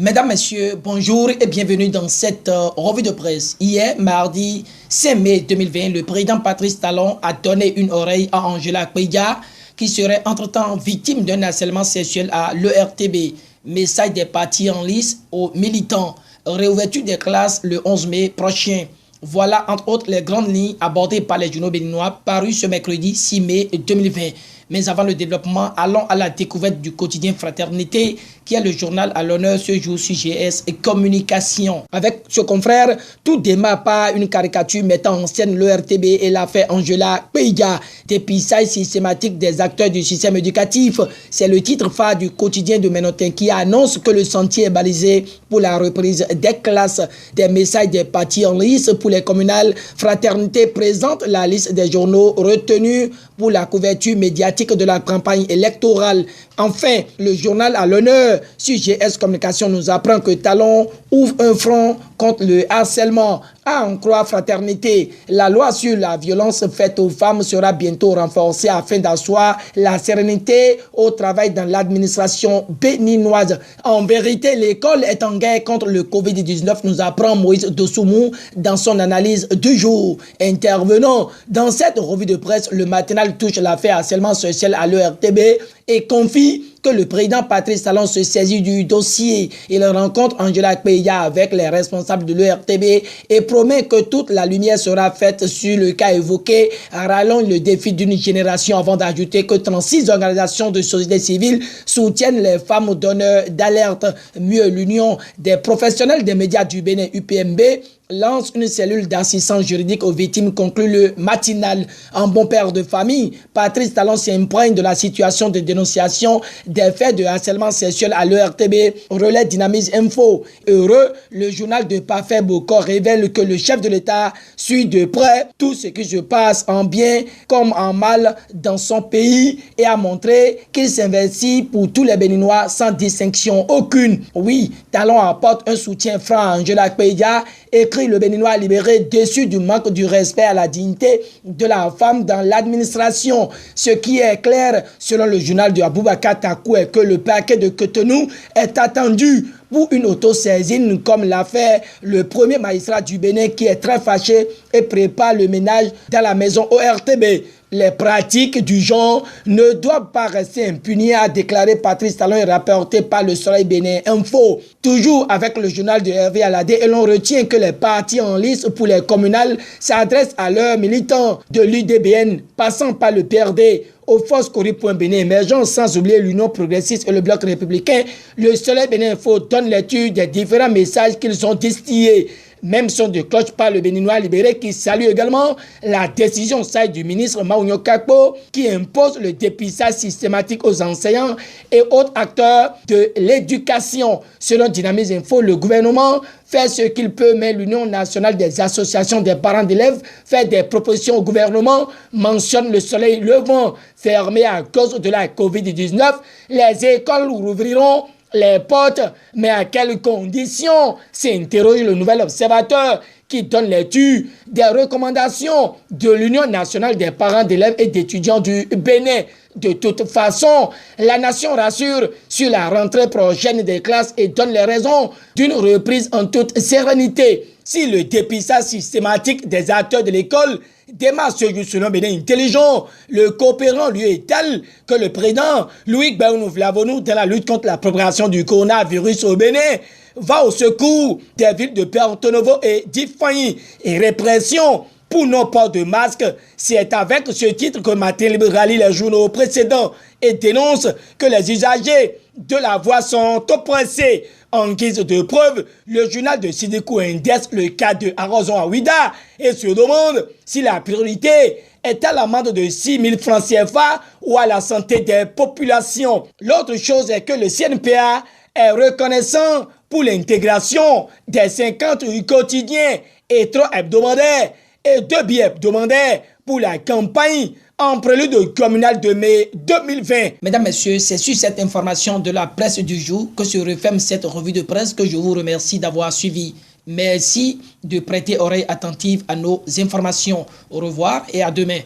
Mesdames, Messieurs, bonjour et bienvenue dans cette revue de presse. Hier, mardi 5 mai 2020, le président Patrice Talon a donné une oreille à Angela Kpeya, qui serait entre-temps victime d'un harcèlement sexuel à l'ERTB. Message des partis en lice aux militants. Réouverture des classes le 11 mai prochain. Voilà entre autres les grandes lignes abordées par les journaux béninois parus ce mercredi 6 mai 2020. Mais avant le développement, allons à la découverte du quotidien Fraternité, qui est le journal à l'honneur ce jour sur GS et Communication. Avec ce confrère, tout démarre par une caricature mettant en scène l'ERTB et l'affaire Angela Kpeya, dépistage systématique des acteurs du système éducatif. C'est le titre phare du quotidien de Ménotin qui annonce que le sentier est balisé pour la reprise des classes. Des messages des partis en lice pour les communales. Fraternité présente la liste des journaux retenus pour la couverture médiatique de la campagne électorale. Enfin, le journal à l'honneur sur GS Communication nous apprend que Talon ouvre un front contre le harcèlement. À en croire Fraternité, la loi sur la violence faite aux femmes sera bientôt renforcée afin d'asseoir la sérénité au travail dans l'administration béninoise. En vérité, l'école est en guerre contre le Covid-19, nous apprend Moïse Dosoumou dans son analyse du jour. Intervenant dans cette revue de presse, le matinal touche l'affaire harcèlement social à l'ERTB et confie que le président Patrice Talon se saisit du dossier. Il rencontre Angela Kpeya avec les responsables de l'ERTB et promet que toute la lumière sera faite sur le cas évoqué, rallonge le défi d'une génération avant d'ajouter que 36 organisations de société civile soutiennent les femmes donneurs d'alerte. Mieux, l'Union des professionnels des médias du Bénin, UPMB, lance une cellule d'assistance juridique aux victimes, conclut le matinal. En bon père de famille, Patrice Talon s'imprègne de la situation de dénonciation des faits de harcèlement sexuel à l'ERTB, relais Dynamise Info. Heureux, le journal de Parfait Bocor révèle que le chef de l'État suit de près tout ce qui se passe en bien comme en mal dans son pays et a montré qu'il s'investit pour tous les Béninois sans distinction aucune. Oui, Talon apporte un soutien franc à Angela Kpeya, écrit le Béninois libéré, déçu du manque du respect à la dignité de la femme dans l'administration. Ce qui est clair, selon le journal de Aboubakar Takou, est que le parquet de Cotonou est attendu pour une autosaisine, comme l'a fait le premier magistrat du Bénin qui est très fâché et prépare le ménage dans la maison ORTB. Les pratiques du genre ne doivent pas rester impunies, a déclaré Patrice Talon et rapporté par le Soleil Bénin Info. Toujours avec le journal de Hervé Aladé, et l'on retient que les partis en lice pour les communales s'adressent à leurs militants de l'UDBN, passant par le PRD, aux forces Cori.Bénin émergents, sans oublier l'Union progressiste et le Bloc républicain. Le Soleil Bénin Info donne lecture des différents messages qu'ils ont distillés. Même son de cloche par le Béninois libéré qui salue également la décision sage du ministre Maounio Kakpo qui impose le dépistage systématique aux enseignants et autres acteurs de l'éducation. Selon Dynamise Info, le gouvernement fait ce qu'il peut, mais l'Union nationale des associations des parents d'élèves fait des propositions au gouvernement, mentionne le soleil levant. Fermé à cause de la Covid-19, les écoles rouvriront les portes, mais à quelles conditions, s'interroge le nouvel observateur qui donne lecture des recommandations de l'Union nationale des parents d'élèves et d'étudiants du Bénin. De toute façon, la nation rassure sur la rentrée prochaine des classes et donne les raisons d'une reprise en toute sérénité. Si le dépistage systématique des acteurs de l'école démarre ce jour selon Bénin intelligent, le coopérant lui est tel que le président Louis Gbagbo Vlavonou, dans la lutte contre la propagation du coronavirus au Bénin, va au secours des villes de Porto Novo et d'Ifeanyi et répression pour non-port de masque. C'est avec ce titre que Matin Libre rallie les journaux précédents et dénonce que les usagers de la voie sont oppressés. En guise de preuve, le journal de Sidikou indexe le cas de Arozon Awida et se demande si la priorité est à l'amende de 6 000 francs CFA ou à la santé des populations. L'autre chose est que le CNPA est reconnaissant pour l'intégration des 50 quotidiens et 3 hebdomadaires et 2 bi-hebdomadaires pour la campagne en prélude communal de mai 2020. Mesdames, Messieurs, c'est sur cette information de la presse du jour que se referme cette revue de presse que je vous remercie d'avoir suivi. Merci de prêter oreille attentive à nos informations. Au revoir et à demain.